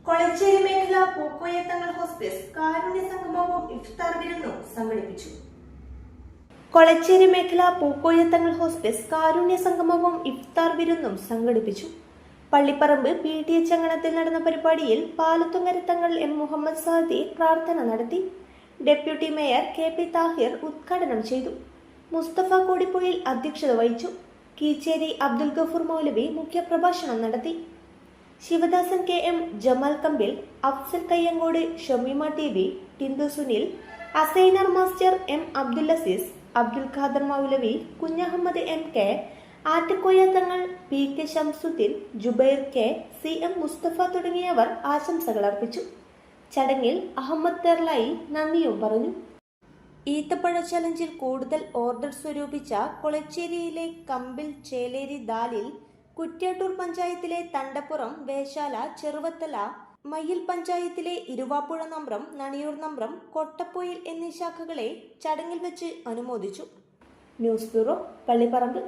കൊളച്ചേരി മേഖല പൂക്കോയ തങ്ങൾ ഹോസ്പിസ് കാരുണ്യ സംഗമവും ഇഫ്താർ വിരുന്നും സംഘടിപ്പിച്ചു. കൊളച്ചേരി മേഖല പൂക്കോയ തങ്ങൾ ഹോസ്പിസ് കാരുണ്യ സംഗമവും ഇഫ്താർ വിരുന്നും സംഘടിപ്പിച്ചു. പള്ളിപ്പറമ്പ് PTH അങ്കണത്തിൽ നടന്ന പരിപാടിയിൽ പാലത്തുങ്കര തങ്ങൾ M. മുഹമ്മദ് സാദി പ്രാർത്ഥന നടത്തി. ഡെപ്യൂട്ടി മേയർ KP താഹിർ ഉദ്ഘാടനം ചെയ്തു. മുസ്തഫ കോടിപ്പൊയിൽ അധ്യക്ഷത വഹിച്ചു. കീച്ചേരി അബ്ദുൽ ഗഫൂർ മൗലവി മുഖ്യപ്രഭാഷണം നടത്തി. Sivadasan KM, Jamal Kambil, Afsal Kayyangode, Shameema TV, Tindu Sunil, Asainar master M. Abdul Azeez, Abdul Khader Moulavi, Kunhahammed MK, Attakoya Thangal, PK Shamsuddin, Jubair K, CM Mustafa തുടങ്ങിയവർ ആശംസകൾ അർപ്പിച്ചു. ചടങ്ങിൽ അഹമ്മദ് തെർലായി നന്ദിയും പറഞ്ഞു. ഈത്തപ്പഴ ചലഞ്ചിൽ കൂടുതൽ ഓർഡർ സ്വരൂപിച്ച കൊളച്ചേരിയിലെ കമ്പിൽ ചേലേരി ദാലിൽ, കുറ്റ്യാട്ടൂർ പഞ്ചായത്തിലെ തണ്ടപ്പുറം, വേശാല, ചെറുവത്തല, മയ്യിൽ പഞ്ചായത്തിലെ ഇരുവാപ്പുഴ നമ്പ്രം, നണിയൂർ നമ്പ്രം, കൊട്ടപ്പൊയിൽ എന്നീ ശാഖകളെ ചടങ്ങിൽ വെച്ച് അനുമോദിച്ചു. News bureau, Pallipparamba.